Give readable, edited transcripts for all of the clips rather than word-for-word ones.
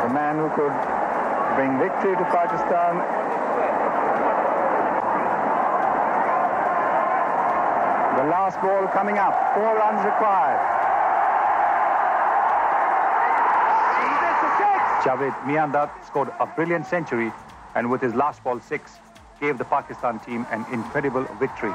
The man who could bring victory to Pakistan. The last ball coming up, 4 runs required. Javed Miandad scored a brilliant century and with his last ball 6 gave the Pakistan team an incredible victory.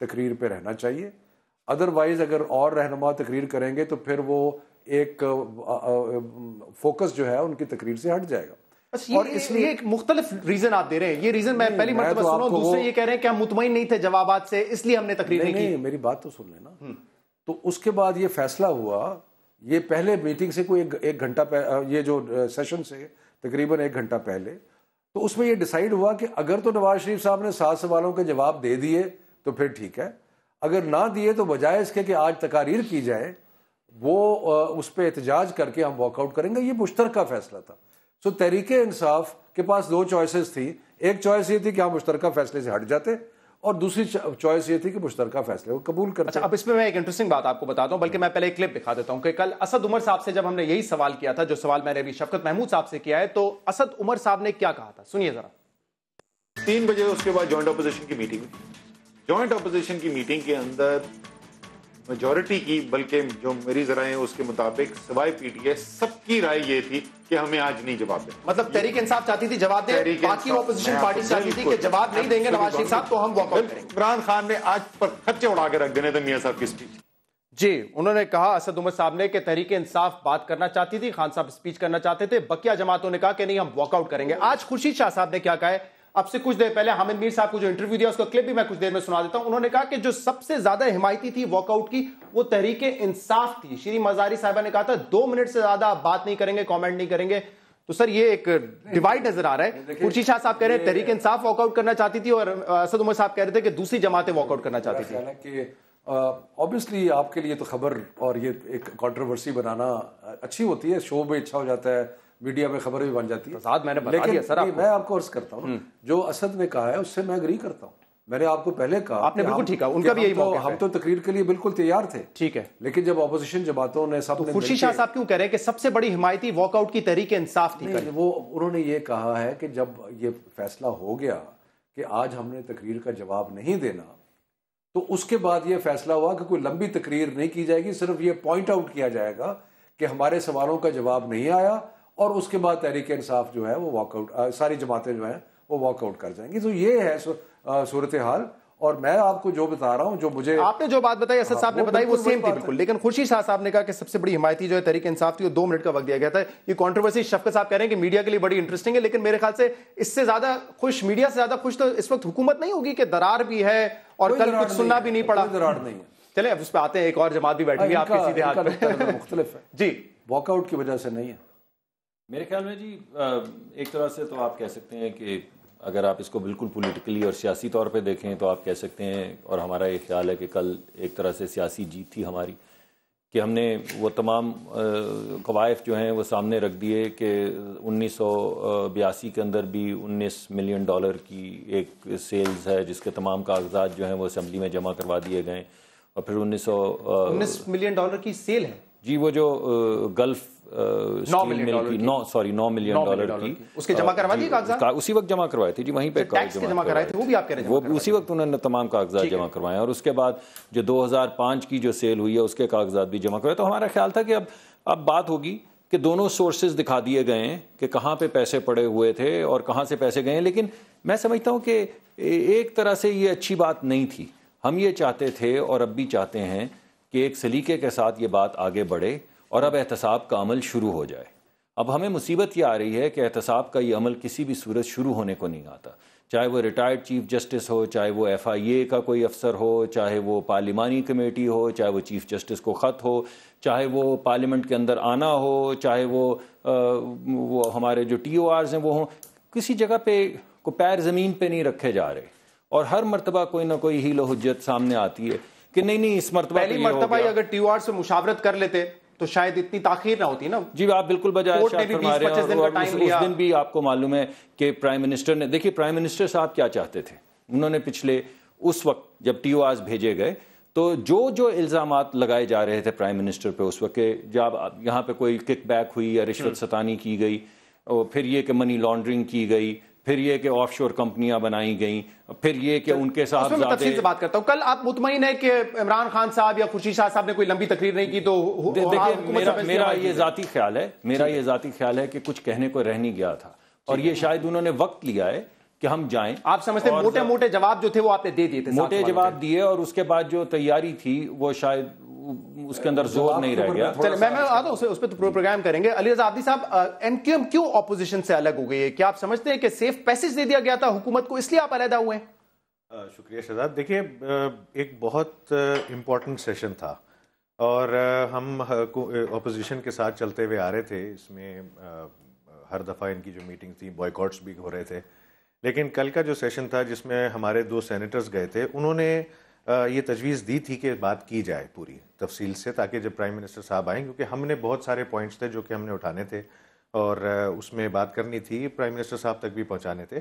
تقریر پہ رہنا چاہیے. Otherwise اگر اور رہنما تقریر کریں گے تو پھر وہ ایک فوکس جو ہے ان کی تقریر سے ہٹ جائے گا. اور اس لیے ایک مختلف ریزن آپ دے رہے ہیں. یہ ریزن میں پہلی مرتبہ سنا ہوں. دوسرے یہ کہہ رہے ہیں کہ ہم مطمئن نہیں تھے جوابات سے اس لیے ہم نے تقریر نہیں کی. میری بات تو سن لینا. تو اس کے بعد یہ فیصلہ ہوا, یہ پہلے میٹنگ سے کوئی ایک گھنٹہ یہ جو سیشن سے تقریباً 1 گھنٹہ پہلے, تو اس میں یہ ڈیسائیڈ ہوا کہ اگر تو نواز شریف صاحب نے 7 سوالوں کے جواب دے دیے تو پھر ٹھیک ہے, اگر نہ دیے تو بجائے اس کے کہ آج تقاریر کی جائے وہ اس پہ احتجاج کر کے ہم واک آؤٹ کریں گے. یہ مشترکہ فیصلہ تھا. سو تحریک انصاف کے پاس 2 چوائسز تھی. ایک چوائس یہ تھی کہ ہم مشترکہ فیصلے سے ہٹ جاتے, اور دوسری چوائس یہ تھی کہ مشترکہ فیصلے کو قبول کرتے. اچھا, اب اس میں ایک انٹرسٹنگ بات آپ کو بتاتا ہوں, بلکہ میں پہلے ایک کلپ دکھا دیتا ہوں کہ کل اسد عمر صاحب سے جب ہم نے یہی سوال کیا تھا, جو سوال میں نے ابھی شفقت محمود صاحب سے کیا ہے, تو اسد عمر صاحب نے کیا کہا تھا, سنیے ذرا. 3 بجے اس کے بعد جوائنٹ اپوزیشن کی میٹنگ ہوئی. جوائنٹ اپوزیشن کی میٹنگ کے اندر میجورٹی کی, بلکہ جو میری ذرائع ہیں اس کے مطابق سوائے پی ٹی اے, سب کی رائے یہ تھی کہ ہمیں آج نہیں جواب دیں. مطلب تحریک انصاف چاہتی تھی جواب دیں, باقی اپوزیشن پارٹی چاہتی تھی کہ جواب نہیں دیں گے نواز شریف صاحب تو ہم واک آؤٹ کریں گے. عمران خان نے آج پر خرچے اڑا کے رکھ دینے تھے میاں صاحب کی اسپیچ. جی, انہوں نے کہا اسد عمر صاحب نے کہ تحریک انصاف بات کرنا چاہتی تھی, خان صاحب اسپیچ کرنا چاہتے تھے, بقیہ جماعتوں نے کہا کہ نہیں ہم واک آؤٹ کریں گے. آج خورشید شاہ صاحب نے کیا کہا ہے, اب سے کچھ دیر پہلے حامد میر صاحب کو جو انٹرویو دیا اس کا کلپ بھی میں کچھ دیر میں سنا دیتا ہوں. انہوں نے کہا کہ جو سب سے زیادہ حمایتی تھی واک آؤٹ کی وہ تحریک انصاف تھی. شیریں مزاری صاحبہ نے کہا تھا 2 منٹ سے زیادہ آپ بات نہیں کریں گے, کامنٹ نہیں کریں گے. تو سر یہ ایک ڈیوائڈ نظر آ رہا ہے. خورشید شاہ صاحب کہہ رہے ہیں تحریک انصاف واک آؤٹ کرنا چاہتی تھی, اور اسد عمر صاحب کہہ رہے تھے کہ دوسری جماعتیں واک آؤٹ کرنا چاہتی تھی. کہ obviously آپ کے لیے تو خبر اور یہ ایک کنٹروورسی بنانا اچھی ہوتی ہے, شو بھی اچھا ہو جاتا ہے, میڈیا میں خبر بھی بن جاتی ہے. لیکن میں آپ کو عرض کرتا ہوں, جو اسد نے کہا ہے اس سے میں اگری کرتا ہوں. میں نے آپ کو پہلے کہا, آپ نے بالکل ٹھیک ہے, ان کا بھی یہی موقف ہے. ہم تو تقریر کے لیے بالکل تیار تھے, ٹھیک ہے, لیکن جب اپوزیشن جماعتوں نے سب نے خورشید شاہ صاحب کیوں کہہ رہے ہیں کہ سب سے بڑی حمایتی واک آؤٹ کی تحریک انصاف تھی؟ وہ انہوں نے یہ کہا ہے کہ جب یہ فیصلہ ہو گیا کہ آج ہم نے تقریر کا جواب نہیں دینا, تو اس کے بعد یہ فیصلہ ہوا کہ کوئی لمبی تقریر نہیں کی جائے گی, صرف یہ پوائنٹ آؤٹ کیا جائے گا کہ ہمارے سوالوں کا جواب نہیں آیا, اور اس کے بعد تحریک انصاف جو ہے وہ واک آؤٹ, ساری جماعتیں جو ہیں وہ واک آؤٹ کر جائیں گی. تو یہ ہے صورتحال. اور میں آپ کو جو بتا رہا ہوں, جو مجھے آپ نے جو بات بتائی اسد صاحب نے بتائی وہ سیم تھی بالکل, لیکن خورشید شاہ صاحب نے کہا کہ سب سے بڑی حمایتی جو ہے تحریک انصاف تھی, وہ 2 منٹ کا وقت دیا گیا تھا. یہ کنٹروورسی شفقت صاحب کہہ رہے ہیں کہ میڈیا کے لیے بڑی انٹرسٹنگ ہے, لیکن میرے خیال سے اس سے زیادہ خوش, میڈیا سے زیادہ خوش تو اس وقت حکومت نہیں ہوگی کہ درار بھی ہے اور کل کچھ سننا بھی نہیں پڑا. درار نہیں ہے. چلیں اب اس پہ آتے ہیں, ایک اور جماعت بھی بیٹھی ہے آپ کے سیدھے ہاتھ پہ, مختلف ہے. جی, واک آؤٹ کی وجہ سے نہیں ہے میرے خیال میں. جی ایک طرح سے تو آپ کہہ سکتے ہیں کہ اگر آپ اس کو بالکل پولیٹیکلی اور سیاسی طور پہ دیکھیں تو آپ کہہ سکتے ہیں, اور ہمارا یہ خیال ہے کہ کل ایک طرح سے سیاسی جیت تھی ہماری, کہ ہم نے وہ تمام قوائف جو ہیں وہ سامنے رکھ دیے کہ 1982 کے اندر بھی $19 ملین کی ایک سیلز ہے جس کے تمام کاغذات جو ہیں وہ اسمبلی میں جمع کروا دیے گئے, اور پھر $19 ملین کی سیل ہے. جی, وہ جو گلف $9 ملین کی اس کے جمع کروا دیے کاغذات, اسی وقت جمع کروائے تھے. جی, وہیں پہ جمع کروائے تھے, وہ بھی آپ کہہ رہے ہیں وہ اسی وقت انہوں نے تمام کاغذات جمع کروائے, اور اس کے بعد جو 2005 کی جو سیل ہوئی ہے اس کے کاغذات بھی جمع کروائے. تو ہمارا خیال تھا کہ اب بات ہوگی کہ دونوں سورسز دکھا دیے گئے ہیں کہ کہاں پہ پیسے پڑے ہوئے تھے اور کہاں سے پیسے گئے ہیں. لیکن میں سمجھتا ہوں کہ ایک طرح سے یہ اچھی بات نہیں تھی. ہم یہ چاہتے تھے اور اب بھی چاہتے ہیں کہ ایک سلیقے کے ساتھ یہ بات آگے بڑھے اور اب احتساب کا عمل شروع ہو جائے. اب ہمیں مصیبت یہ آ رہی ہے کہ احتساب کا یہ عمل کسی بھی صورت شروع ہونے کو نہیں آتا, چاہے وہ ریٹائرڈ چیف جسٹس ہو, چاہے وہ FIA کا کوئی افسر ہو, چاہے وہ پارلیمانی کمیٹی ہو, چاہے وہ چیف جسٹس کو خط ہو, چاہے وہ پارلیمنٹ کے اندر آنا ہو, چاہے وہ ہمارے جو TORs ہیں وہ ہوں, کسی جگہ پہ کو پیر زمین پہ نہیں رکھے جا رہے, اور ہر مرتبہ کوئی نہ کوئی ہیل و حجت سامنے آتی ہے کہ نہیں اس مرتبہ پہلی مرتبہ اگر TOR سے مشاورت کر لیتے تو شاید اتنی تاخیر نہ ہوتی نا. جی, آپ بالکل بجائے فرما رہے ہیں, اور اس دن بھی آپ کو معلوم ہے کہ پرائم منسٹر نے, دیکھیے پرائم منسٹر صاحب کیا چاہتے تھے, انہوں نے پچھلے اس وقت جب TORs بھیجے گئے تو جو الزامات لگائے جا رہے تھے پرائم منسٹر پہ اس وقت, کہ جب یہاں پہ کوئی کک بیک ہوئی یا رشوت ستانی کی گئی, اور پھر یہ کہ منی لانڈرنگ کی گئی, پھر یہ کہ آف شور کمپنیاں بنائی گئیں, پھر یہ کہ ان کے صاحب میں تفصیل سے بات کرتا ہوں. کل آپ مطمئن ہیں کہ عمران خان صاحب یا خورشید شاہ صاحب نے کوئی لمبی تقریر نہیں کی؟ تو میرا یہ ذاتی خیال ہے کہ کچھ کہنے کو رہ نہیں گیا تھا, اور یہ شاید انہوں نے وقت لیا ہے کہ ہم جائیں. آپ سمجھتے ہیں موٹے موٹے جواب جو تھے وہ آپ نے دے دیے تھے؟ موٹے جواب دیے, اور اس کے بعد جو تیاری تھی وہ شاید اس کے اندر زور نہیں رہ گیا. چلیں میں آتا ہوں اس پہ تو پروگرام کریں گے. علی رضا عابدی صاحب, ایم کیو ایم کیوں اپوزیشن سے الگ ہو گئی ہے؟ کیا آپ سمجھتے ہیں کہ سیف پیسج دے دیا گیا تھا حکومت کو, اس لیے آپ علیحدہ ہوئے ہیں؟ شکریہ شہزاد. دیکھیے ایک بہت امپورٹنٹ سیشن تھا اور ہم اپوزیشن کے ساتھ چلتے ہوئے آ رہے تھے. اس میں ہر دفعہ ان کی جو میٹنگ تھی بوائیکاٹس بھی ہو رہے تھے, لیکن کل کا جو سیشن تھا جس میں ہمارے 2 سینیٹرز گئے تھے, انہوں نے یہ تجویز دی تھی کہ بات کی جائے پوری تفصیل سے, تاکہ جب پرائم منسٹر صاحب آئیں, کیونکہ ہم نے بہت سارے پوائنٹس تھے جو کہ ہم نے اٹھانے تھے اور اس میں بات کرنی تھی, پرائم منسٹر صاحب تک بھی پہنچانے تھے.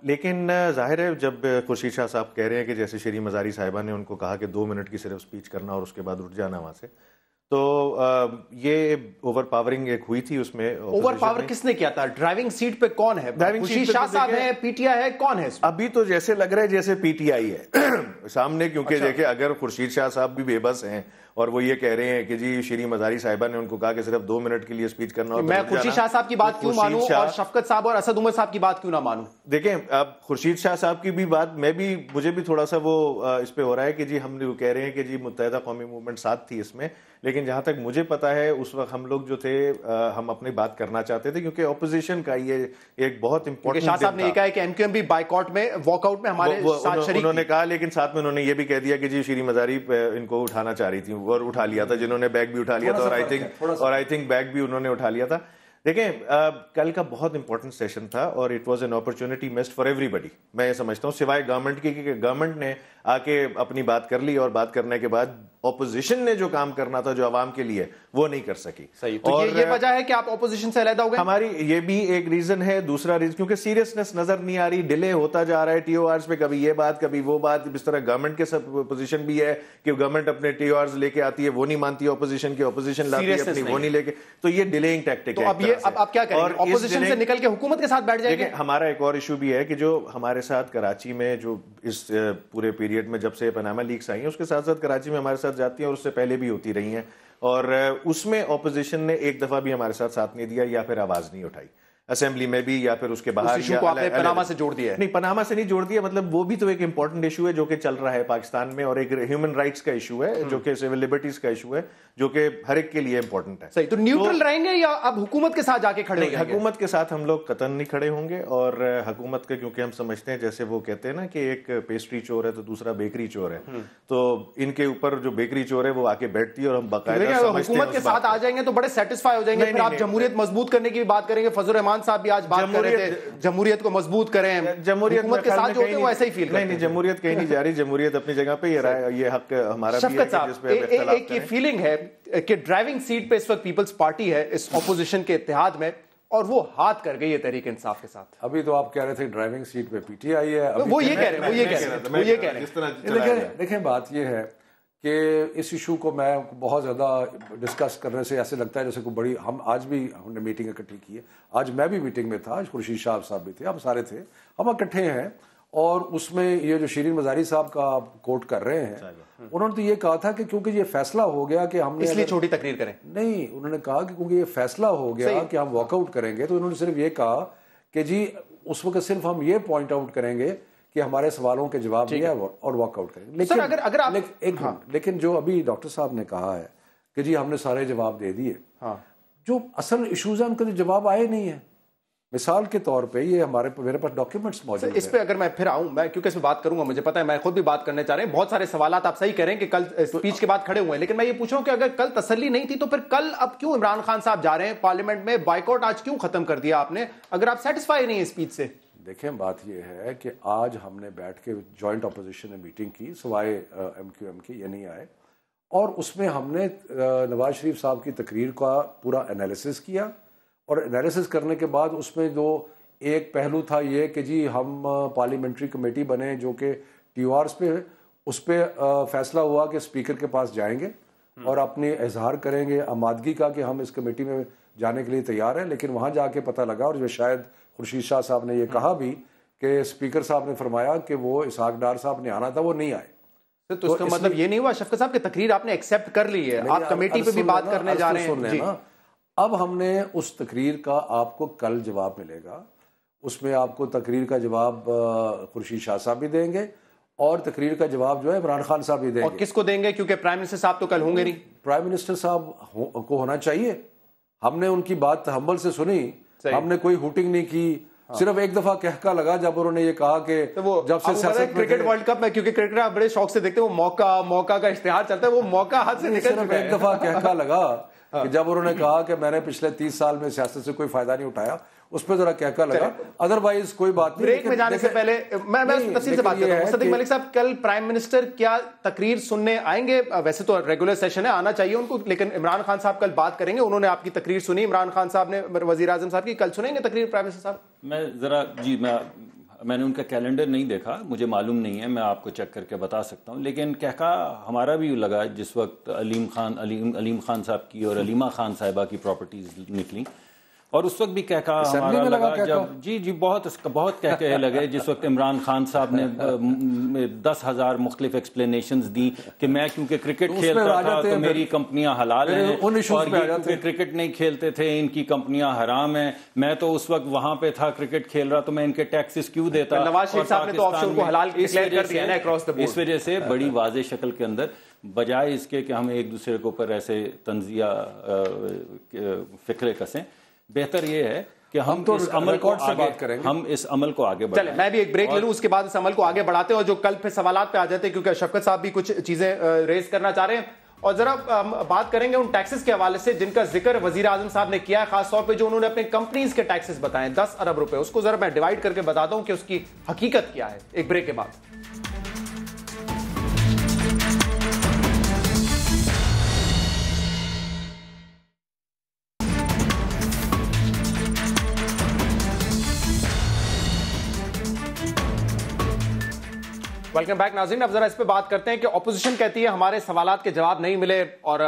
لیکن ظاہر ہے جب خورشید شاہ صاحب کہہ رہے ہیں کہ جیسے شیریں مزاری صاحبہ نے ان کو کہا کہ 2 منٹ کی صرف سپیچ کرنا اور اس کے بعد اٹھ جانا وہاں سے, تو یہ اوور پاورنگ ایک ہوئی تھی. اس میں اوور پاور کس نے کیا تھا؟ ڈرائیونگ سیٹ پہ کون ہے؟ خورشید شاہ صاحب ہے, پی ٹی آئی ہے, کون ہے؟ ابھی تو جیسے لگ رہا ہے جیسے پی ٹی آئی ہے سامنے, کیونکہ دیکھیں اگر خورشید شاہ صاحب بھی بے بس ہیں اور وہ یہ کہہ رہے ہیں کہ جی شیریں مزاری صاحبہ نے ان کو کہا کہ صرف 2 منٹ کے لیے سپیچ کرنا, اور میں خورشید شاہ صاحب کی بات کیوں مانوں اور شفقت صاحب اور اسد عمر صاحب کی بات کیوں نہ مانوں؟ دیکھیں اب خورشید شاہ صاحب کی بھی بات مجھے بھی تھوڑا سا وہ اس پہ ہو رہا ہے کہ جی ہم کہہ رہے ہیں کہ جی متحدہ قومی موومنٹ ساتھ تھی اس میں, لیکن جہاں تک مجھے پتا ہے اس وقت ہم لوگ جو تھے ہم اپنی بات کرنا چاہتے تھے, کیونکہ اپوزیشن کا یہ ایک بہت امپورٹنٹ. شاہ صاحب نے یہ کہا ہے کہ ایم کیو ایم بھی بائیکاٹ میں, واک آؤٹ میں ہمارے ساتھ شریک, انہوں نے کہا, لیکن ساتھ میں انہوں نے یہ بھی کہہ دیا کہ جی شیریں مزاری ان کو اٹھانا چاہ رہی تھی اور اٹھا لیا تھا, جنہوں نے بیگ بھی اٹھا لیا تھا, اور آئی تھنک بیگ بھی انہوں نے اٹھا لیا تھا. دیکھیں کل کا بہت امپورٹنٹ سیشن تھا اور it was an opportunity missed for everybody. میں یہ سمجھتا ہوں سوائے گورنمنٹ کی, کہ گورنمنٹ نے آ کے اپنی بات کر لی اور بات کرنے کے بعد اپوزیشن نے جو کام کرنا تھا جو عوام کے لیے وہ نہیں کر سکی. صحیح, تو یہ وجہ ہے کہ آپ اپوزیشن سے علیحدہ ہو گئے؟ ہماری یہ بھی ایک ریزن ہے. دوسرا ریزن کیونکہ سیریسنس نظر نہیں آ رہی, ڈیلے ہوتا جا رہا ہے ٹی او آرز پہ, کبھی یہ بات کبھی وہ بات. اس طرح گورنمنٹ کے سب پوزیشن بھی ہے کہ گورنمنٹ اپنے ٹی او آرز لے کے آتی ہے, وہ نہیں مانتی اپوزیشن کی, اپوزیشن لاتی ہے اپنی, وہ نہیں لے کے, تو یہ ڈیلیئنگ ٹیکٹک ہے. اب آپ کیا کریں گے؟ اپوزیشن سے نکل کے حکومت کے ساتھ بیٹھ جائیں گے؟ ہمارا ایک اور ایشو بھی ہے کہ جو ہمارے ساتھ کراچی میں جو اس پورے پیریڈ میں جب سے پاناما لیکس آئی ہیں اس کے ساتھ ساتھ کراچی میں ہمارے ساتھ جاتی ہیں اور اس سے پہلے بھی ہوتی رہی ہیں, اور اس میں اپوزیشن نے ایک دفعہ بھی ہمارے ساتھ نہیں دیا یا پھر آواز نہیں اٹھائی اسمبلی میں بھی یا پھر اس کے باہر. پاناما سے جوڑ دیا؟ نہیں, پاناما سے نہیں جوڑ دیا, مطلب وہ بھی تو ایک امپورٹنٹ ایشو ہے جو کہ چل رہا ہے پاکستان میں, اور ایک ہیومن رائٹس کا ایشو ہے جو کہ سول لبرٹیز کا ایشو ہے جو کہ ہر ایک کے لیے امپورٹنٹ ہے. صحیح, تو نیوٹرل رہیں گے یا اب حکومت کے ساتھ جا کے کھڑے ہوں گے؟ حکومت کے ساتھ ہم لوگ قطعاً نہیں کھڑے ہوں گے, اور حکومت کا کیونکہ ہم سمجھتے ہیں جیسے وہ کہتے ہیں نا کہ ایک پیسٹری چور ہے تو دوسرا بیکری چور ہے, تو ان کے اوپر جو بیکری چور ہے وہ آ کے بیٹھتی ہے اور ہم باقاعدہ حکومت کے ساتھ آ جائیں گے تو بڑے سیٹسفائی ہو جائیں گے, پھر آپ جمہوریت مضبوط کرنے کی بات کریں گے. فضل الرحمان صاحب بھی آج بات کر رہے تھے جمہوریت کو مضبوط کریں, حکومت کے ساتھ جو ہوتے ہیں وہ ایسا ہی فیل کرتے ہیں. نہیں, جمہوریت کہیں نہیں جا رہی, جمہوریت اپنی جگہ پہ, یہ حق ہمارا بھی ہے جس پہ ایک یہ فیلنگ ہے کہ ڈرائیونگ سیٹ پہ اس وقت پیپلز پارٹی ہے اس اپوزیشن کے اتحاد میں, اور وہ ہاتھ کر گئی ہے تحریک انصاف کے ساتھ. ابھی تو آپ کہہ رہے تھے ڈرائیونگ سیٹ پہ پی ٹی آئی ہے, وہ یہ کہہ رہے ہیں. دیکھیں بات یہ ہے کہ اس ایشو کو میں بہت زیادہ ڈسکس کرنے سے ایسے لگتا ہے جیسے کوئی بڑی, ہم آج بھی ہم نے میٹنگ اکٹھی کی ہے, آج میں بھی میٹنگ میں تھا, آج خورشید شاہ صاحب بھی تھے, ہم سارے تھے, ہم اکٹھے ہیں, اور اس میں یہ جو شیریں مزاری صاحب کا آپ کوٹ کر رہے ہیں, انہوں نے تو یہ کہا تھا کہ کیونکہ یہ فیصلہ ہو گیا کہ ہم نے, اس لیے چھوٹی تقریر کریں. نہیں, انہوں نے کہا کہ کیونکہ یہ فیصلہ ہو گیا کہ ہم واک آؤٹ کریں گے, تو انہوں نے صرف یہ کہا کہ جی اس وقت صرف ہم یہ پوائنٹ آؤٹ کریں گے کہ ہمارے سوالوں کے جواب دیا اور واک آؤٹ کریں گے. لیکن جو ابھی ڈاکٹر صاحب نے کہا ہے کہ جی ہم نے سارے جواب دے دیے, جو اصل ایشوز ہیں ان کے جواب آئے نہیں ہیں. مثال کے طور پہ یہ میرے پاس ڈاکیومنٹس موجود ہیں. اس پہ اگر میں پھر آؤں, میں کیونکہ اس پہ بات کروں گا, مجھے پتا ہے میں خود بھی بات کرنے چاہ رہے ہیں, بہت سارے سوالات آپ صحیح کریں کہ کل اسپیچ کے بعد کھڑے ہوئے ہیں, لیکن میں یہ پوچھ رہا ہوں کہ اگر کل تسلی نہیں تھی تو پھر کل اب کیوں عمران خان صاحب جا رہے ہیں پارلیمنٹ میں, بائیکاٹ آج کیوں ختم کر دیا آپ نے اگر آپ سیٹسفائی نہیں ہیں اسپیچ سے؟ دیکھیں بات یہ ہے کہ آج ہم نے بیٹھ کے جوائنٹ اپوزیشن نے میٹنگ کی, سوائے ایم کیو ایم کی, یہ نہیں آئے, اور اس میں ہم نے نواز شریف صاحب کی تقریر کا پورا انالیسس کیا, اور انالیسس کرنے کے بعد اس میں جو ایک پہلو تھا یہ کہ جی ہم پارلیمنٹری کمیٹی بنے جو کہ ٹی او آرز پہ, اس پہ فیصلہ ہوا کہ اسپیکر کے پاس جائیں گے اور اپنی اظہار کریں گے آمادگی کا کہ ہم اس کمیٹی میں جانے کے لیے تیار ہیں. لیکن وہاں جا کے پتہ لگا, اور جو شاید خورشید شاہ صاحب نے یہ کہا بھی کہ اسپیکر صاحب نے فرمایا کہ وہ اسحاق ڈار صاحب نے آنا تھا, وہ نہیں آئے. تو اس کا مطلب یہ نہیں ہوا شفقت صاحب کہ تقریر آپ نے ایکسیپٹ کر لی ہے, آپ کمیٹی پہ بھی بات کرنے جا رہے ہیں. اب ہم نے اس تقریر کا آپ کو کل جواب ملے گا, اس میں آپ کو تقریر کا جواب خورشید شاہ صاحب بھی دیں گے اور تقریر کا جواب جو ہے عمران خان صاحب بھی دیں گے. اور کس کو دیں گے؟ کیونکہ پرائم منسٹر صاحب تو کل ہوں گے نہیں. پرائم منسٹر صاحب کو ہونا چاہیے. ہم نے ان کی بات تحمل سے سنی, ہم نے کوئی ہوٹنگ نہیں کی, صرف ایک دفعہ کہکا لگا جب انہوں نے یہ کہا کہ جب سے سیاست میں کرکٹ ورلڈ کپ میں, کیونکہ کرکٹ آپ بڑے شوق سے دیکھتے ہیں, وہ موقع کا اشتہار چلتا ہے, وہ موقع ہاتھ سے نکل چکا ہے. ایک دفعہ کہکا لگا کہ جب انہوں نے کہا کہ میں نے پچھلے 30 سال میں سیاست سے کوئی فائدہ نہیں اٹھایا, اس پہ ذرا کہکا لگا, ادروائز کوئی بات نہیں. بریک میں جانے سے پہلے میں تفصیل سے بات کرتا ہوں. صدیق ملک صاحب, کل پرائم منسٹر کیا تقریر سننے آئیں گے؟ ویسے تو ریگولر سیشن ہے, آنا چاہیے ان کو, لیکن عمران خان صاحب کل بات کریں گے. انہوں نے آپ کی تقریر سنی, عمران خان صاحب نے وزیر اعظم صاحب کی, کل سنیں گے تقریر پرائم منسٹر صاحب؟ میں ذرا میں نے ان کا کیلنڈر نہیں دیکھا, مجھے معلوم نہیں ہے, میں آپ کو چیک کر کے بتا سکتا ہوں. لیکن کہکا ہمارا بھی لگا جس وقت علیم خان صاحب کی اور علیمہ خان صاحبہ کی پراپرٹیز نکلی, اور اس وقت بھی کہکا ہمارا لگا جب جی بہت کہکے لگے جس وقت عمران خان صاحب نے 10,000 مختلف ایکسپلینیشنز دی کہ میں کیونکہ کرکٹ کھیلتا تھا تو میری کمپنیاں حلال ہیں, اور کیونکہ کرکٹ نہیں کھیلتے تھے ان کی کمپنیاں حرام ہیں. میں تو اس وقت وہاں پہ تھا, کرکٹ کھیل رہا, تو میں ان کے ٹیکسز کیوں دیتا. نواز شریف صاحب نے تو آف شور کو حلال ڈکلیئر کر دیا نا اکراس دی بورڈ. اس وجہ سے بڑی واضح شکل کے اندر, بجائے اس کے کہ ہم ایک دوسرے کے اوپر ایسے طنزیہ فکرے کسیں, بہتر یہ ہے کہ ہم اس عمل کو آگے بڑھائیں. چلیں میں بھی ایک بریک لے لوں, اس کے بعد اس عمل کو آگے بڑھاتے ہیں, اور جو کل پھر سوالات پہ آ جاتے ہیں کیونکہ شفقت صاحب بھی کچھ چیزیں ریز کرنا چاہ رہے ہیں, اور ذرا بات کریں گے ان ٹیکسز کے حوالے سے جن کا ذکر وزیر اعظم صاحب نے کیا ہے, خاص طور پہ جو انہوں نے اپنے کمپنیز کے ٹیکسز بتائے 10 ارب روپے. اس کو ذرا میں ڈیوائڈ کر کے بتاتا ہوں کہ اس کی حقیقت کیا ہے, ایک بریک کے بعد. ویلکم بیک ناظرین. اب ذرا اس پہ بات کرتے ہیں کہ اپوزیشن کہتی ہے ہمارے سوالات کے جواب نہیں ملے, اور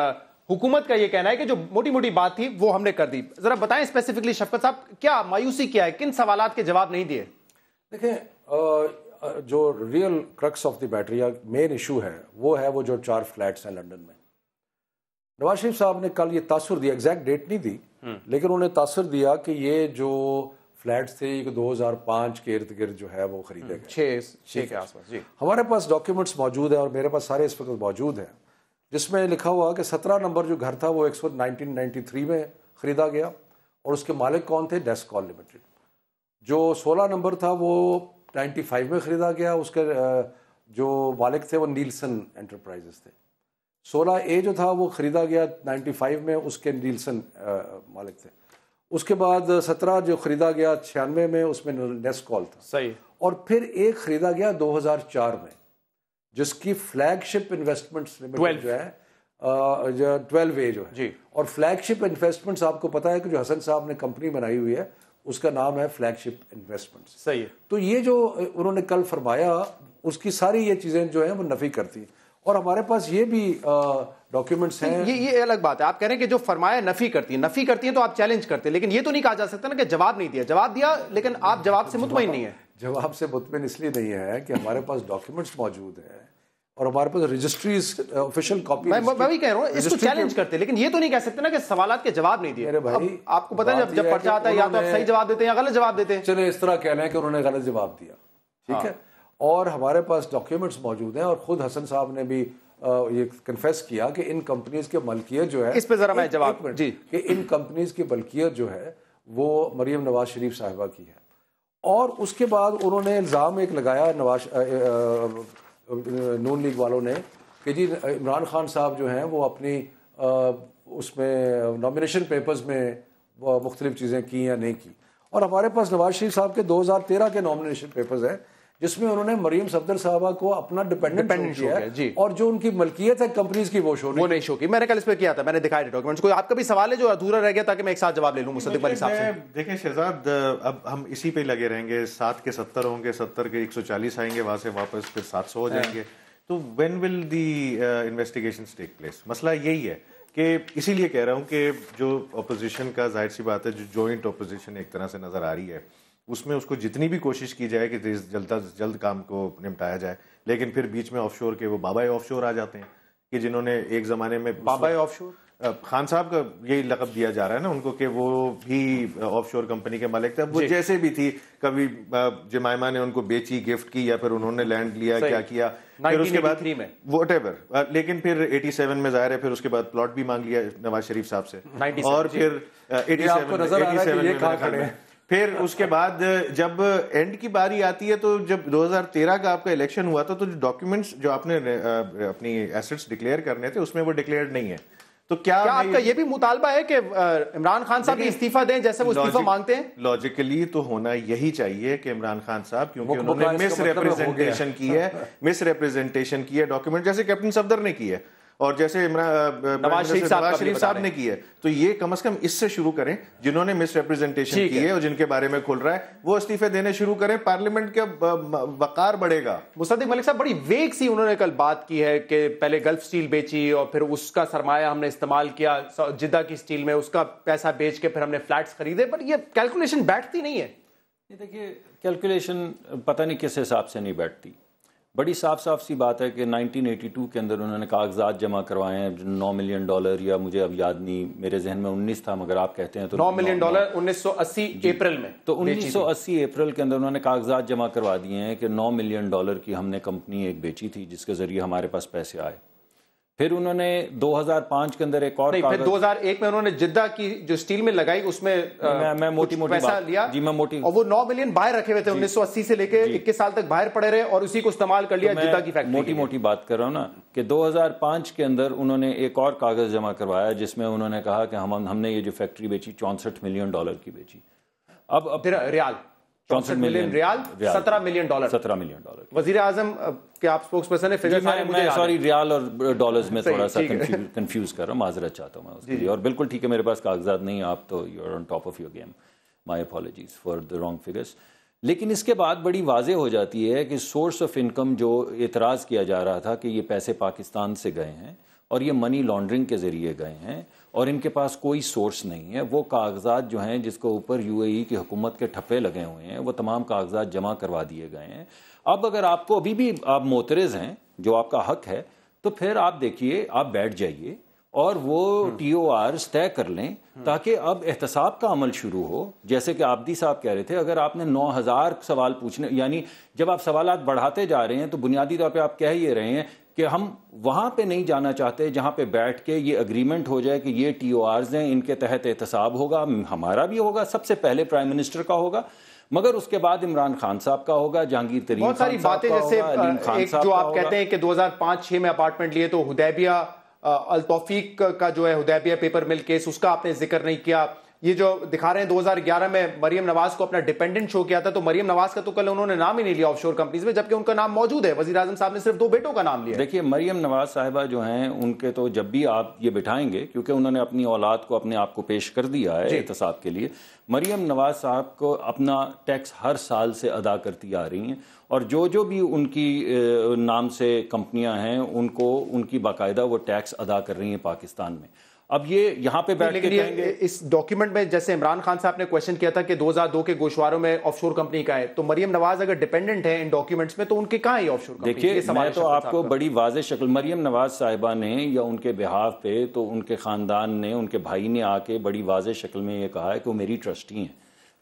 حکومت کا یہ کہنا ہے کہ جو موٹی موٹی بات تھی وہ ہم نے کر دی. ذرا بتائیں اسپیسیفکلی شفقت صاحب, کیا مایوسی کیا ہے, کن سوالات کے جواب نہیں دیے؟ دیکھیں, جو real crux of the matter یا مین ایشو ہے وہ جو 4 فلیٹس ہیں لنڈن میں. نواز شریف صاحب نے کل یہ تاثر دیا, ایگزیکٹ ڈیٹ نہیں دی, لیکن انہوں نے تاثر دیا کہ یہ جو فلیٹس تھے 2005 کے ارد گرد جو ہے وہ خریدے گئے 6 کے آس پاس. جی ہمارے پاس ڈاکیومنٹس موجود ہیں, اور میرے پاس سارے اس وقت موجود ہیں, جس میں لکھا ہوا کہ 17 نمبر جو گھر تھا وہ 1993 میں خریدا گیا, اور اس کے مالک کون تھے؟ ڈیسکال لمیٹڈ. جو 16 نمبر تھا وہ 95 میں خریدا گیا, اس کے جو مالک تھے وہ نیلسن انٹرپرائزز تھے. 16A جو تھا وہ خریدا گیا 95 میں, اس کے نیلسن مالک تھے. اس کے بعد 17 جو خریدا گیا 96 میں, اس میں نیسکال تھا. صحیح. اور پھر ایک خریدا گیا 2004 میں, جس کی فلیگ شپ انویسٹمنٹس لمیٹڈ جو ہے 12A جو ہے جی. اور فلیگ شپ انویسٹمنٹس آپ کو پتا ہے کہ جو حسن صاحب نے کمپنی بنائی ہوئی ہے اس کا نام ہے فلیگ شپ انویسٹمنٹس. صحیح ہے. تو یہ جو انہوں نے کل فرمایا اس کی ساری یہ چیزیں جو ہیں وہ نفی کرتی ہیں, اور ہمارے پاس یہ بھی ڈاکیومنٹس ہیں. یہ الگ بات ہے, آپ کہہ رہے ہیں کہ جو فرمایا نفی کرتی ہیں تو آپ چیلنج کرتے ہیں, لیکن یہ تو نہیں کہا جا سکتا نا کہ جواب نہیں دیا. جواب دیا لیکن آپ جواب سے مطمئن نہیں ہیں. جواب سے مطمئن اس لیے نہیں ہے کہ ہمارے پاس ڈاکیومنٹس موجود ہیں اور ہمارے پاس رجسٹریز آفیشیل کاپی. میں بھی کہہ رہا ہوں اس کو چیلنج کرتے, لیکن یہ تو نہیں کہہ سکتے نا کہ سوالات کے جواب نہیں دیے. آپ کو پتا ہے جب پرچہ آتا ہے یا تو آپ صحیح جواب دیتے ہیں یا غلط جواب دیتے ہیں. چلے اس طرح کہنا ہے کہ انہوں نے غلط جواب دیا, ٹھیک ہے, اور ہمارے پاس ڈاکیومنٹس موجود ہیں, اور خود حسن صاحب نے بھی یہ کنفیس کیا کہ ان کمپنیز کے ملکیت جو ہے, اس پہ ذرا میں جواب جی, کہ ان کمپنیز کی ملکیت جو ہے وہ مریم نواز شریف صاحبہ کی ہے. اور اس کے بعد انہوں نے الزام ایک لگایا نون لیگ والوں نے کہ جی عمران خان صاحب جو ہیں وہ اپنی اس میں نامینیشن پیپرز میں مختلف چیزیں کی یا نہیں کی. اور ہمارے پاس نواز شریف صاحب کے 2013 کے نامینیشن پیپرز ہیں جس میں انہوں نے مریم صفدر صاحبہ کو اپنا ڈیپینڈنٹ شو کیا جی, اور جو ان کی ملکیت ہے کمپنیز کی وہ نہیں شو کی. میں نے کل اس پہ کیا تھا, میں نے دکھایا ڈاکیومنٹس. کوئی آپ کا بھی سوال ہے جو ادھورا رہ گیا تاکہ میں ایک ساتھ جواب لے لوں مصدق ملک صاحب سے؟ دیکھیں شہزاد, اب ہم اسی پہ لگے رہیں گے, 7 کے 70 ہوں گے, 70 کے 140 آئیں گے, وہاں سے واپس پھر 700 ہو جائیں گے. تو when will the investigations take place? مسئلہ یہی ہے کہ اسی لیے کہہ رہا ہوں کہ جو اپوزیشن کا ظاہر سی بات ہے, جو جوائنٹ اپوزیشن ایک طرح سے نظر آ رہی ہے, اس میں اس کو جتنی بھی کوشش کی جائے کہ جلد از جلد کام کو نمٹایا جائے, لیکن پھر بیچ میں آف شور کے وہ بابا آف شور آ جاتے ہیں کہ جنہوں نے ایک زمانے میں بابا آف شور خان صاحب کا یہی لقب دیا جا رہا ہے نا ان کو کہ وہ بھی آف شور کمپنی کے مالک تھے. وہ جیسے بھی تھی, کبھی جمائمہ نے ان کو بیچی, گفٹ کی, یا پھر انہوں نے لینڈ لیا, کیا کیا, پھر اس کے بعد واٹ ایور. لیکن پھر 87 میں ظاہر ہے پھر اس کے بعد پلاٹ بھی مانگ لیا نواز شریف صاحب سے, اور پھر 87 میں پھر اس کے بعد جب اینڈ کی باری آتی ہے تو جب 2013 کا آپ کا الیکشن ہوا تھا تو جو ڈاکیومنٹس جو آپ نے اپنی ایسٹس ڈکلیئر کرنے تھے اس میں وہ ڈکلیئرڈ نہیں ہے. تو کیا آپ کا یہ بھی مطالبہ ہے کہ عمران خان صاحب استعفیٰ دیں جیسے وہ استعفیٰ مانگتے ہیں؟ لاجیکلی تو ہونا یہی چاہیے کہ عمران خان صاحب, کیونکہ انہوں نے مس ریپرزنٹیشن کی ہے ڈاکیومنٹ, جیسے کیپٹن صفدر نے کی ہے اور جیسے نواز شریف صاحب نے کی ہے. تو یہ کم از کم اس سے شروع کریں, جنہوں نے مس ریپرزنٹیشن کی ہے اور جن کے بارے میں کھل رہا ہے وہ استعفے دینے شروع کریں, پارلیمنٹ کا وقار بڑھے گا. مصدق ملک صاحب بڑی ویگ سی انہوں نے کل بات کی ہے کہ پہلے گلف سٹیل بیچی اور پھر اس کا سرمایہ ہم نے استعمال کیا جدہ کی سٹیل میں, اس کا پیسہ بیچ کے پھر ہم نے فلیٹس خریدے, پر یہ کیلکولیشن بیٹھتی نہیں ہے. یہ دیکھیے کیلکولیشن پتہ نہیں کس حساب سے نہیں بیٹھتی. بڑی صاف سی بات ہے کہ 1982 کے اندر انہوں نے کاغذات جمع کروائے ہیں $9 ملین, یا مجھے اب یاد نہیں, میرے ذہن میں 19 تھا مگر آپ کہتے ہیں تو $9 ملین 1980 اپریل میں. تو 1980 اپریل کے اندر انہوں نے کاغذات جمع کروا دیے ہیں کہ $9 ملین کی ہم نے کمپنی ایک بیچی تھی جس کے ذریعے ہمارے پاس پیسے آئے. پھر انہوں نے 2005 کے اندر ایک اور پھر 2001 میں انہوں نے جدہ کی جو سٹیل میں لگائی اس میں موٹی پیسہ لیا, جی میں موٹی, اور وہ 9 ملین باہر رکھے ہوئے تھے 1980 سے لے کے 21 سال تک باہر پڑے رہے اور اسی کو استعمال کر لیا جدہ کی فیکٹری. موٹی بات کر رہا ہوں نا کہ 2005 کے اندر انہوں نے ایک اور کاغذ جمع کروایا جس میں انہوں نے کہا کہ ہم نے یہ جو فیکٹری بیچی $64 ملین کی بیچی. اب ریال 64 ملین ریال, $17 ملین. وزیر اعظم کے آپ اسپوکس پرسن ہیں, فگر میں سوری ریال اور ڈالرز میں تھوڑا سا کنفیوز کر رہا ہوں, معذرت چاہتا ہوں میں اس کے لیے. اور بالکل ٹھیک ہے, میرے پاس کاغذات نہیں, آپ تو you are on top of your game, my apologies for the wrong figures. لیکن اس کے بعد بڑی واضح ہو جاتی ہے کہ سورس آف انکم جو اعتراض کیا جا رہا تھا کہ یہ پیسے پاکستان سے گئے ہیں اور یہ منی لانڈرنگ کے ذریعے گئے ہیں اور ان کے پاس کوئی سورس نہیں ہے, وہ کاغذات جو ہیں جس کے اوپر UAE کی حکومت کے ٹھپے لگے ہوئے ہیں وہ تمام کاغذات جمع کروا دیے گئے ہیں. اب اگر آپ کو ابھی بھی آپ معترض ہیں, جو آپ کا حق ہے, تو پھر آپ دیکھیے, آپ بیٹھ جائیے اور وہ TORs طے کر لیں تاکہ اب احتساب کا عمل شروع ہو. جیسے کہ عابدی صاحب کہہ رہے تھے, اگر آپ نے 9000 سوال پوچھنے, یعنی جب آپ سوالات بڑھاتے جا رہے ہیں تو بنیادی طور پہ آپ کہہ یہ رہے ہیں کہ ہم وہاں پہ نہیں جانا چاہتے جہاں پہ بیٹھ کے یہ اگریمنٹ ہو جائے کہ یہ TORs ہیں, ان کے تحت احتساب ہوگا, ہمارا بھی ہوگا, سب سے پہلے پرائم منسٹر کا ہوگا, مگر اس کے بعد عمران خان صاحب کا ہوگا, جہانگیر ترین بہت ساری باتیں, جیسے ایک جو آپ کہتے ہیں کہ 2005-6 میں اپارٹمنٹ لیے تو حدیبیہ التوفیق کا جو ہے حدیبیہ پیپر مل کیس, اس کا آپ نے ذکر نہیں کیا. یہ جو دکھا رہے ہیں 2011 میں مریم نواز کو اپنا ڈیپینڈنٹ شو کیا تھا, تو مریم نواز کا تو کل انہوں نے نام ہی نہیں لیا آف شور کمپنیز میں, جبکہ ان کا نام موجود ہے. وزیر اعظم صاحب نے صرف 2 بیٹوں کا نام لیا. دیکھیے مریم نواز صاحبہ جو ہیں ان کے تو جب بھی آپ یہ بٹھائیں گے, کیونکہ انہوں نے اپنی اولاد کو اپنے آپ کو پیش کر دیا ہے احتساب کے لیے, مریم نواز صاحب کو اپنا ٹیکس ہر سال سے ادا کرتی آ رہی ہیں, اور جو بھی ان کی نام سے کمپنیاں ہیں ان کو ان کی باقاعدہ وہ ٹیکس ادا کر رہی ہیں پاکستان میں. اب یہ یہاں پہ بیٹھ کے کہیں گے اس ڈاکیومنٹ میں, جیسے عمران خان صاحب نے کویشچن کیا تھا کہ 2002 کے گوشواروں میں آف شور کمپنی کا ہے, تو مریم نواز اگر ڈیپینڈنٹ ہے ان ڈاکیومنٹس میں تو ان کے کہاں ہے آف شور کمپنی؟ دیکھیے میں تو آپ کو بڑی واضح شکل, مریم نواز صاحبہ نے یا ان کے بہاف پہ تو ان کے خاندان نے, ان کے بھائی نے آ کے بڑی واضح شکل میں یہ کہا ہے کہ وہ میری ٹرسٹی ہیں,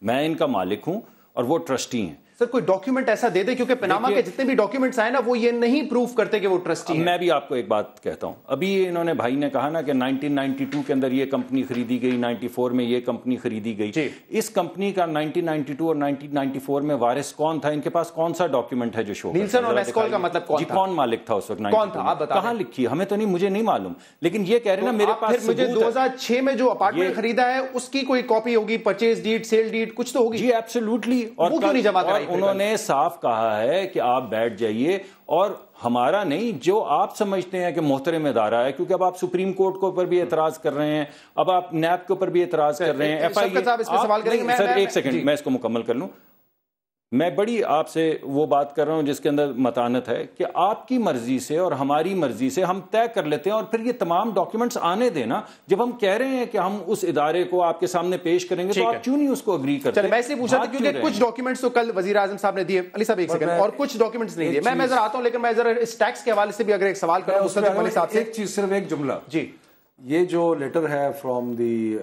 میں ان کا مالک ہوں اور وہ ٹرسٹی ہیں. سر کوئی ڈاکیومنٹ ایسا دے دے, کیونکہ پناما کے جتنے بھی ڈاکیومنٹس آئے نا وہ یہ نہیں پروف کرتے کہ وہ ٹرسٹی ہیں. میں بھی آپ کو ایک بات کہتا ہوں, ابھی انہوں نے بھائی نے کہا نا کہ 1992 کے اندر یہ کمپنی خریدی گئی, 94 میں یہ کمپنی خریدی گئی. اس کمپنی کا 1992 اور 1994 میں وارث کون تھا, ان کے پاس کون سا ڈاکیومنٹ ہے جو شو نیلسن اور میسکول کا مطلب کون تھا, کون مالک تھا اس وقت, کون تھا آپ بتا, کہاں لکھی, ہمیں تو نہیں, مجھے نہیں معلوم, لیکن یہ کہہ رہے ہیں نا میرے پاس مجھے 2006 میں جو اپارٹمنٹ خریدا ہے اس کی کوئی کاپی ہوگی, پرچیز ڈیڈ, سیل ڈیڈ, کچھ تو ہوگی. جی ایبسولوٹلی, اور وہ کیوں نہیں جمع کرائی؟ انہوں نے صاف کہا ہے کہ آپ بیٹھ جائیے, اور ہمارا نہیں, جو آپ سمجھتے ہیں کہ محترم ادارہ ہے, کیونکہ اب آپ سپریم کورٹ کے اوپر بھی اعتراض کر رہے ہیں, اب آپ نیب کے اوپر بھی اعتراض کر رہے ہیں. سر ایک سیکنڈ میں اس کو مکمل کر لوں. میں بڑی آپ سے وہ بات کر رہا ہوں جس کے اندر متانت ہے کہ آپ کی مرضی سے اور ہماری مرضی سے ہم طے کر لیتے ہیں, اور پھر یہ تمام ڈاکیومنٹس آنے دینا. جب ہم کہہ رہے ہیں کہ ہم اس ادارے کو آپ کے سامنے پیش کریں گے تو آپ کیوں نہیں اس کو اگری کرتے؟ چلے میں اس لیے پوچھا تھا کیونکہ کچھ ڈاکیومنٹس تو کل وزیر اعظم صاحب نے دیے, علی صاحب ایک سیکنڈ, اور کچھ ڈاکیومنٹس نہیں دیے. میں ذرا آتا ہوں, لیکن میں ذرا اس ٹیکس کے حوالے سے بھی اگر ایک سوال کروں مصدق ملک صاحب سے. ایک چیز, صرف ایک جملہ. جی یہ جو لیٹر ہے from the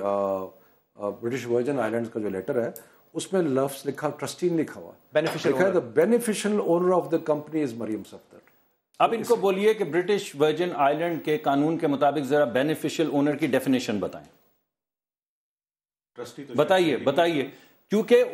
British virgin islands کا جو لیٹر ہے اس میں لفظ لکھا ٹرسٹی نہیں لکھا ہوا, لکھا ہے the beneficial owner of the company is مریم صفدر. اب ان کو بولیے کہ برٹش ورجن آئیلینڈ کے قانون کے مطابق ذرا بینیفیشل اونر کی ڈیفینیشن بتائیں. بتائیے کیونکہ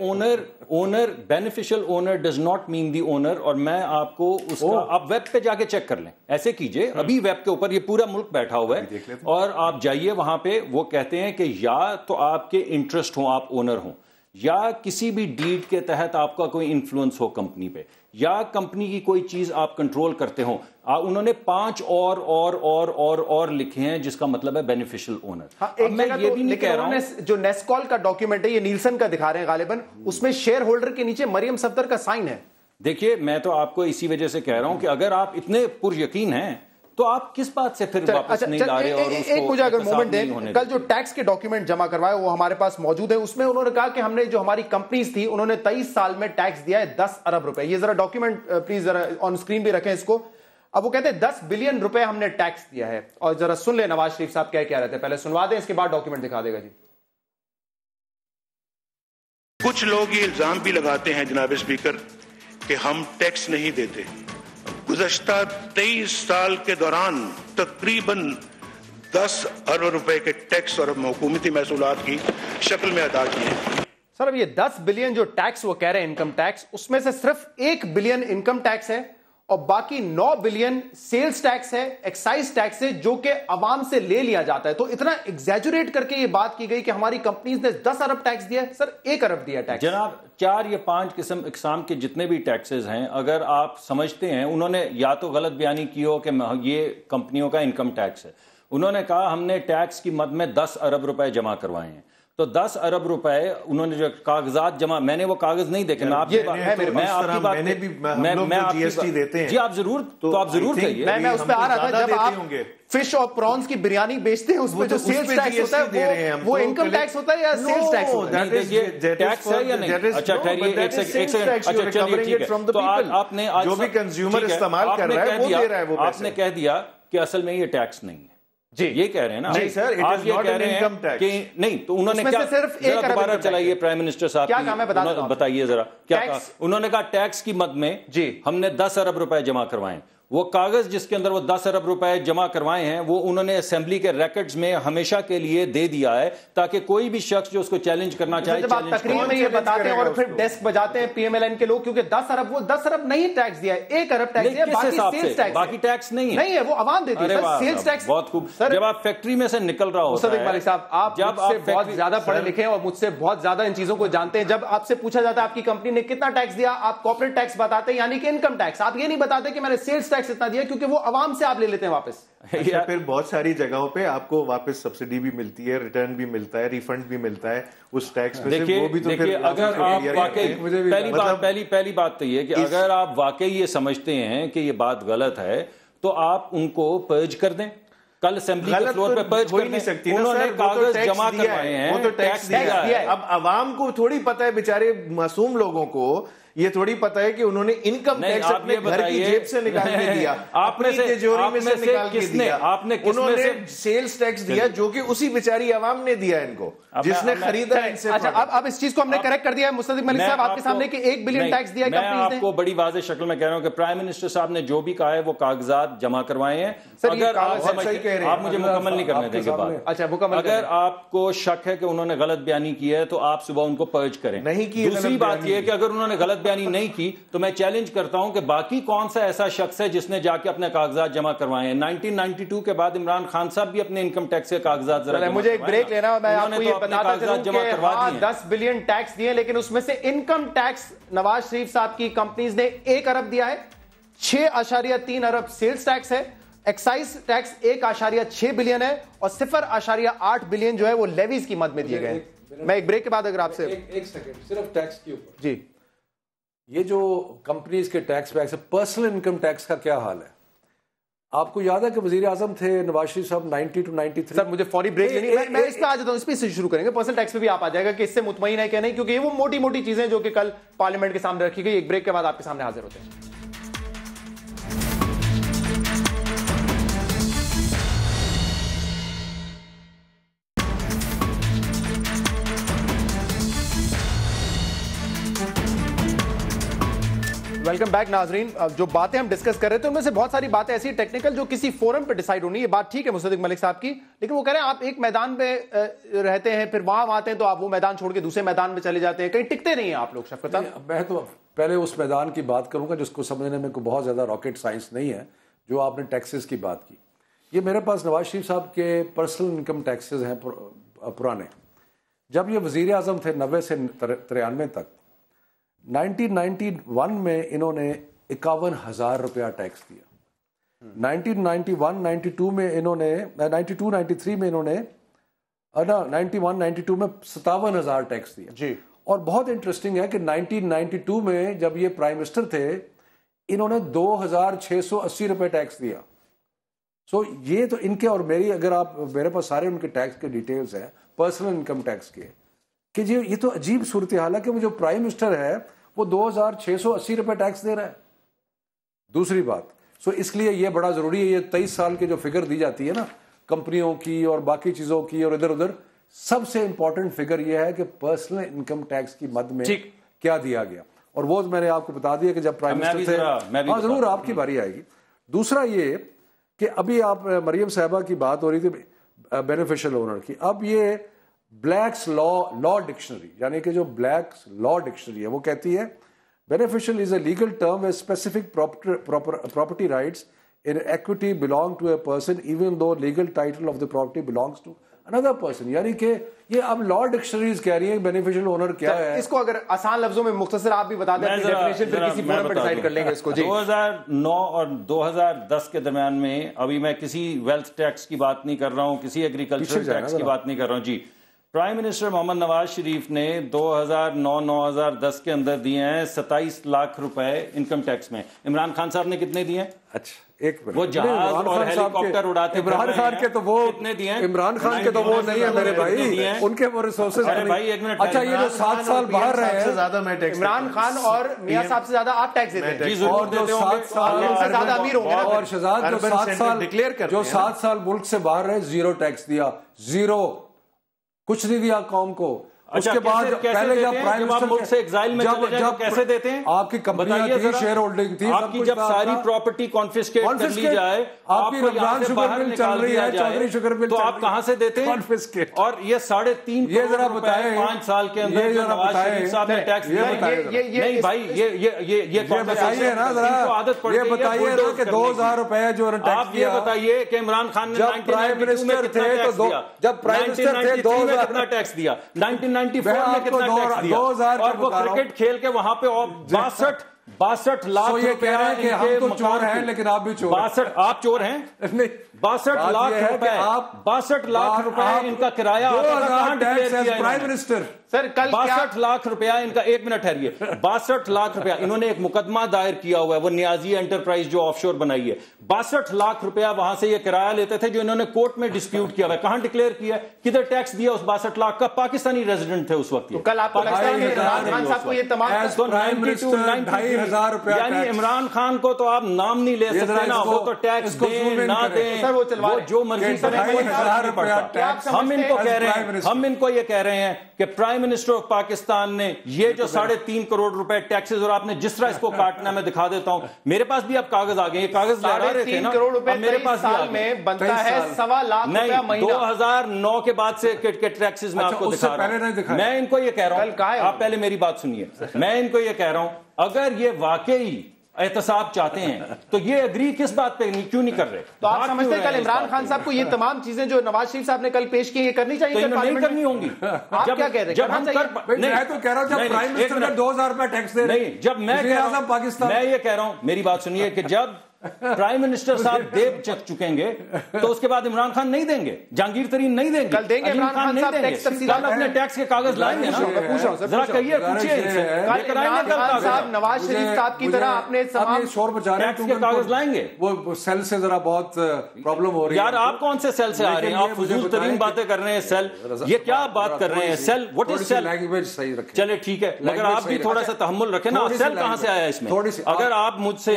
owner beneficial owner does not mean the owner. اور میں آپ کو اس کا آپ ویب پہ جا کے چیک کر لیں, ایسے کیجئے, ابھی ویب کے اوپر یہ پورا ملک بیٹھا ہوا ہے اور آپ جائیے وہاں پہ, وہ کہتے ہیں کہ یا تو آپ کے انٹرسٹ ہوں, آپ اونر ہوں, یا کسی بھی ڈیڈ کے تحت آپ کا کوئی انفلوئنس ہو کمپنی پہ, یا کمپنی کی کوئی چیز آپ کنٹرول کرتے ہوں. انہوں نے 5 اور لکھے ہیں جس کا مطلب ہے بینیفیشل اونر. میں یہ بھی نہیں کہہ رہا ہوں, جو نیسکال کا ڈاکیومنٹ ہے, یہ نیلسن کا دکھا رہے ہیں غالباً, اس میں شیئر ہولڈر کے نیچے مریم صفدر کا سائن ہے. دیکھیے میں تو آپ کو اسی وجہ سے کہہ رہا ہوں کہ اگر آپ اتنے پر یقین ہیں تو آپ کس بات سے پھر واپس نہیں لا رہے. اور ایک مجھے اگر مومنٹ دیں, کل جو ٹیکس کے ڈاکیومنٹ جمع کروائے وہ ہمارے پاس موجود ہے, اس میں انہوں نے کہا کہ ہم نے جو ہماری کمپنیز تھی انہوں نے 23 سال میں ٹیکس دیا ہے 10 ارب روپے. یہ ذرا ڈاکیومنٹ پلیز ذرا آن اسکرین بھی رکھیں اس کو. اب وہ کہتے ہیں 10 بلین روپے ہم نے ٹیکس دیا ہے. اور ذرا سن لیں نواز شریف صاحب کیا رہتے ہیں, پہلے سنوا دیں, اس کے بعد ڈاکیومنٹ دکھا دے گا. جی کچھ لوگ یہ الزام بھی لگاتے ہیں جناب اسپیکر کہ ہم ٹیکس نہیں دیتے. گزشتہ 23 سال کے دوران تقریباً 10 ارب روپے کے ٹیکس اور حکومتی محصولات کی شکل میں ادا کیے. سر اب یہ 10 بلین جو ٹیکس وہ کہہ رہے ہیں انکم ٹیکس, اس میں سے صرف 1 بلین انکم ٹیکس ہے اور باقی 9 بلین سیلز ٹیکس ہے, ایکسائز ٹیکس ہے, جو کہ عوام سے لے لیا جاتا ہے. تو اتنا ایگزیجوریٹ کر کے یہ بات کی گئی کہ ہماری کمپنیز نے 10 ارب ٹیکس دیا ہے. سر 1 ارب دیا ٹیکس. جناب 4 یا 5 اقسام کے جتنے بھی ٹیکسز ہیں, اگر آپ سمجھتے ہیں, انہوں نے یا تو غلط بیانی کی ہو کہ یہ کمپنیوں کا انکم ٹیکس ہے, انہوں نے کہا ہم نے ٹیکس کی مد میں 10 ارب روپے جمع کروائے ہیں, تو 10 ارب روپے انہوں نے جو کاغذات جمع, میں نے وہ کاغذ نہیں دیکھے, میں آپ کی بات جی آپ ضرور تو آپ ضرور کہیے. میں اس پہ آ رہا تھا, جب آپ فش اور پرانز کی بریانی بیچتے ہیں اس پہ جو سیلز ٹیکس ہوتا ہے وہ انکم ٹیکس ہوتا ہے یا سیلز ٹیکس ہوتا ہے؟ ٹیکس ہے یا نہیں؟ اچھا ٹھہریے ایک سیکنڈ, اچھا چلیے ٹھیک ہے. تو آپ نے جو بھی کنزیومر استعمال کر رہا ہے وہ دے رہا ہے, وہ آپ نے کہہ دیا کہ اصل میں یہ ٹیکس نہیں ہے. جی یہ کہہ رہے ہیں نا نہیں سر, آپ یہ کہہ رہے ہیں کہ نہیں, تو انہوں نے کیا صرف ایک دوبارہ چلائیے پرائم منسٹر صاحب بتائیے ذرا کیا کہا. انہوں نے کہا ٹیکس کی مد میں ہم نے 10 ارب روپے جمع کروائے. وہ کاغذ جس کے اندر وہ 10 ارب روپے جمع کروائے ہیں وہ انہوں نے اسمبلی کے ریکارڈز میں ہمیشہ کے لیے دے دیا ہے, تاکہ کوئی بھی شخص جو اس کو چیلنج کرنا چاہے جب آپ تقریر میں یہ بتاتے ہیں اور پھر ڈیسک بجاتے ہیں پی ایم ایل این کے لوگ, کیونکہ 10 ارب وہ 10 ارب نہیں ٹیکس دیا ہے, 1 ارب ٹیکس دیا, باقی سیلز ٹیکس, باقی ٹیکس نہیں ہے, وہ عوام دیتی ہے. سیلز ٹیکس بہت خوب. جب آپ فیکٹری میں سے نکل رہا ہوتا ہے, مالک صاحب آپ جب سے بہت زیادہ پڑھے لکھے ہیں اور مجھ سے بہت زیادہ ان چیزوں کو جانتے ہیں, جب آپ سے پوچھا جاتا ہے آپ کی کمپنی نے کتنا ٹیکس دیا, آپ کارپوریٹ ٹیکس بتاتے ہیں یعنی کہ انکم ٹیکس. آپ یہ نہیں بتاتے کہ میں نے سیلز ٹیکس اتنا دیا, کیونکہ وہ عوام سے آپ لے لیتے ہیں واپس. پھر بہت ساری جگہوں پہ آپ کو واپس سبسڈی بھی ملتی ہے, ریٹرن بھی ملتا ہے, ریفنڈ بھی ملتا ہے اس ٹیکس میں سے. وہ بھی تو پھر اگر آپ واقعی پہلی بات تو یہ کہ اگر آپ واقعی یہ سمجھتے ہیں کہ یہ بات غلط ہے تو آپ ان کو پرج کر دیں, کل اسمبلی کے فلور پہ پرج کر دیں. انہوں نے کاغذ جمع کروائے ہیں, وہ تو ٹیکس دیا ہے. اب عوام کو تھوڑی پتہ ہے, بیچارے معصوم لوگوں کو یہ تھوڑی پتہ ہے کہ انہوں نے انکم ٹیکس اپنے گھر کی جیب سے نکال کے دیا, اپنی تجوری میں سے نکال کے دیا. انہوں نے سیلز ٹیکس دیا جو کہ اسی بیچاری عوام نے دیا ان کو, جس نے خریدا ان سے. اچھا اب اس چیز کو ہم نے کریکٹ کر دیا ہے مصدق ملک صاحب آپ کے سامنے کہ 1 بلین ٹیکس دیا میں آپ کو بڑی واضح شکل میں کہہ رہا ہوں کہ پرائم منسٹر صاحب نے جو بھی کہا ہے وہ کاغذات جمع کروائے ہیں. اگر آپ مجھے مکمل نہیں کرنے دیں گے بات. اچھا مکمل. اگر آپ کو شک ہے کہ انہوں نے غلط بیانی کی ہے تو آپ صبح ان کو پرچ کریں. نہیں کی. دوسری بات یہ ہے کہ اگر انہوں نے غلط بیانی نہیں کی تو میں چیلنج کرتا ہوں کہ باقی کون سا ایسا شخص ہے جس نے جا کے اپنے کاغذات جمع کروائے ہیں. 1992 کے بعد عمران خان صاحب بھی اپنے انکم ٹیکس کے کاغذات ذرا مجھے ایک بریک لینا ہے. میں آپ کو یہ بتاتا چلوں کہ ہاں 10 بلین ٹیکس دیے, لیکن اس میں سے انکم ٹیکس نواز شریف صاحب کی کمپنیز نے 1 ارب دیا ہے, 6.3 ارب سیلز ٹیکس ہے, ایکسائز ٹیکس 1.6 بلین ہے اور 0.8 بلین جو ہے وہ لیویز کی مد میں دیے گئے. میں ایک بریک کے بعد اگر آپ سے ایک سیکنڈ صرف ٹیکس کے اوپر, جی یہ جو کمپنیز کے ٹیکس بیکس ہے, پرسنل انکم ٹیکس کا کیا حال ہے؟ آپ کو یاد ہے کہ وزیر اعظم تھے نواز شریف صاحب 90 to 93. سر مجھے فوری بریک لینی ہے, میں اس پہ آ جاتا ہوں, اس پہ سے شروع کریں گے. پرسنل ٹیکس پہ بھی آپ آ جائے گا کہ اس سے مطمئن ہے کہ نہیں, کیونکہ یہ وہ موٹی موٹی چیزیں جو کہ کل پارلیمنٹ کے سامنے رکھی گئی. ایک بریک کے بعد آپ کے سامنے حاضر ہوتے ہیں. ویلکم بیک ناظرین. جو باتیں ہم ڈسکس کر رہے تھے ان میں سے بہت ساری باتیں ایسی ٹیکنیکل جو کسی فورم پہ ڈیسائیڈ ہونی. یہ بات ٹھیک ہے مصدق ملک صاحب کی, لیکن وہ کہہ رہے ہیں آپ ایک میدان پہ رہتے ہیں, پھر وہاں آتے ہیں تو آپ وہ میدان چھوڑ کے دوسرے میدان پہ چلے جاتے ہیں, کہیں ٹکتے نہیں ہیں آپ لوگ. شفقت صاحب, میں تو پہلے اس میدان کی بات کروں گا جس کو سمجھنے میں کوئی بہت زیادہ راکٹ سائنس نہیں ہے. جو آپ نے ٹیکسز کی بات کی, یہ میرے پاس نواز شریف صاحب کے پرسنل انکم ٹیکسز ہیں پرانے. جب یہ وزیر اعظم تھے 90 سے 93 تک, 1991 میں انہوں نے 51,000 روپیہ ٹیکس دیا. 1991-92 میں انہوں نے 92-93 میں انہوں نے 91-92 میں 57,000 ٹیکس دیا جی. اور بہت انٹرسٹنگ ہے کہ 1992 میں جب یہ پرائم منسٹر تھے انہوں نے 2,680 روپے ٹیکس دیا. سو یہ تو ان کے اور میری, اگر آپ میرے پاس سارے ان کے ٹیکس کے ڈیٹیلز ہیں پرسنل انکم ٹیکس کے, کہ جی یہ تو عجیب صورتحال ہے کہ وہ جو پرائم منسٹر ہے وہ 2,680 روپے ٹیکس دے رہا ہے. دوسری بات, سو اس لیے یہ بڑا ضروری ہے, یہ 23 سال کی جو فگر دی جاتی ہے نا کمپنیوں کی اور باقی چیزوں کی اور ادھر ادھر, سب سے امپورٹنٹ فگر یہ ہے کہ پرسنل انکم ٹیکس کی مد میں کیا دیا گیا. اور وہ میں نے آپ کو بتا دیا کہ جب پرائم منسٹر تھے, ہاں ضرور آپ کی باری آئے گی. دوسرا یہ کہ ابھی آپ مریم صاحبہ کی بات ہو رہی تھی بینیفیشل اونر کی. اب یہ بلیکس لا ڈکشنری, یعنی کہ جو بلیکس لا ڈکشنری ہے, وہ کہتی ہے beneficial is a legal term where specific property rights in equity belong to a person even though legal title of the property belongs to another person. یعنی کہ یہ اب لا ڈکشنریز کہہ رہی ہیں beneficial owner کیا ہے. اس کو اگر آسان لفظوں میں مختصر آپ بھی بتا دیں اپنی ڈیفینیشن, پھر کسی فورم پہ ڈیسائیڈ کر لیں گے اس کو. 2009 اور 2010 کے درمیان میں, ابھی میں کسی ویلتھ ٹیکس کی بات نہیں کر رہا ہوں, کسی ایگریکلچر ٹیکس کی بات نہیں کر رہا ہوں جی. پرائم منسٹر محمد نواز شریف نے 2009-2010 کے اندر دیے ہیں 27 لاکھ روپے انکم ٹیکس میں. عمران خان صاحب نے کتنے دیے ہیں؟ اچھا ایک منٹ, وہ جہاز اور ہیلی کاپٹر اڑاتے عمران خان کے تو وہ کتنے دیے ہیں؟ عمران خان کے تو وہ نہیں ہے میرے بھائی, ان کے وہ ریسورسز نہیں. اچھا یہ جو 7 سال باہر رہے ہیں, عمران خان اور میاں صاحب سے زیادہ آپ ٹیکس دیتے ہیں, اور جو 7 سال زیادہ امیر ہوں گے, اور شہزاد جو 7 سال ملک سے باہر رہے, زیرو ٹیکس دیا, زیرو, کچھ نہیں دیا قوم کو. اس کے بعد پہلے جب پرائم منسٹر سے ایگزائل میں چلے جائیں کیسے دیتے ہیں؟ آپ کی کمپنیاں تھی, شیئر ہولڈنگ تھی, آپ کی جب ساری پراپرٹی کانفسکیٹ کر لی جائے, آپ کی رمضان شوگر مل چل رہی ہے, چودھری شوگر مل, تو آپ کہاں سے دیتے ہیں کانفسکیٹ؟ اور یہ 3.5 یہ ذرا بتائیں 5 سال کے اندر جو نواز شریف صاحب نے ٹیکس دیا, نہیں بھائی یہ بتائیے نا ذرا, یہ بتائیے نا کہ 2,000 روپے جو آپ یہ بتائیے کہ عمران خان نے جب پرائم منسٹر تھے تو جب پرائم منسٹر تھے 2000 کتنا ٹیکس دیا, 1994 میں کتنا ٹیکس دیا, اور وہ کرکٹ کھیل کے وہاں پہ 62 لاکھ یہ کہہ رہے ہیں کہ ہم تو چور ہیں لیکن آپ بھی چور ہیں. آپ چور ہیں؟ 62 لاکھ روپے ان کا کرایہ پرائم منسٹر. سر کل 62 لاکھ روپیہ ان کا, ایک منٹ ٹھہریے, 62 لاکھ روپیہ انہوں نے ایک مقدمہ دائر کیا ہوا ہے, وہ نیازی انٹرپرائز جو آف شور بنائی ہے, 62 لاکھ روپیہ وہاں سے یہ کرایہ لیتے تھے جو انہوں نے کورٹ میں ڈسپیوٹ کیا ہوا ہے. کہاں ڈکلیئر کیا, کدھر ٹیکس دیا اس 62 لاکھ کا؟ پاکستانی ریزیڈنٹ تھے اس وقت. کل آپ کو لگتا ہے کہ عمران خان صاحب کو یہ تمام 2,500 روپیہ, یعنی عمران خان کو تو آپ نام نہیں لے سکتے نا, وہ تو ٹیکس دیں نہ دیں, وہ جو مرضی کریں, ہم ان کو کہہ رہے ہیں, ہم ان کو یہ کہہ رہے ہیں کہ پرائم منسٹر آف پاکستان نے یہ جو 3.5 کروڑ روپے ٹیکسز, اور آپ نے جس طرح اس کو کاٹنا, میں دکھا دیتا ہوں, میرے پاس بھی اب کاغذ آ گئے, یہ کاغذ لگا رہے تھے نا, 3 کروڑ روپے میرے پاس سال میں بنتا ہے 1.25 لاکھ روپے مہینہ. 2009 کے بعد سے ٹیکسز میں آپ کو دکھا رہا ہوں. میں ان کو یہ کہہ رہا ہوں, آپ پہلے میری بات سنیے, میں ان کو یہ کہہ رہا ہوں اگر یہ واقعی احتساب چاہتے ہیں تو یہ اگری کس بات پہ کیوں نہیں کر رہے؟ تو آپ سمجھتے ہیں کل عمران خان صاحب کو یہ تمام چیزیں جو نواز شریف صاحب نے کل پیش کی یہ کرنی چاہیے؟ تو نہیں کرنی ہوں گی. آپ کیا کہہ رہے ہیں؟ میں تو کہہ رہا ہوں جب پرائم منسٹر نے 2,000 روپے ٹیکس دے, نہیں جب میں یہ کہہ رہا ہوں, میری بات سنیے, کہ جب پرائم منسٹر صاحب دے چکیں گے تو اس کے بعد عمران خان نہیں دیں گے, جہانگیر ترین نہیں دیں گے, کل دیں گے عمران خان صاحب ٹیکس تفصیلات, اپنے ٹیکس کے کاغذ لائیں گے نا, ذرا کہیے پوچھیے ان سے, کل عمران خان صاحب نواز شریف صاحب کی طرح اپنے تمام شور بچا رہے ہیں, ٹیکس کے کاغذ لائیں گے. وہ سیل سے ذرا بہت پرابلم ہو رہی ہے. یار آپ کون سے سیل سے آ رہے ہیں, آپ فضول ترین باتیں کر رہے ہیں. سیل, یہ کیا بات کر رہے ہیں؟ Sale, what is sale? Language صحیح رکھیں, چلے ٹھیک ہے, مگر آپ بھی تھوڑا سا تحمل رکھیں نا. سیل کہاں سے آیا اس میں؟ اگر آپ مجھ سے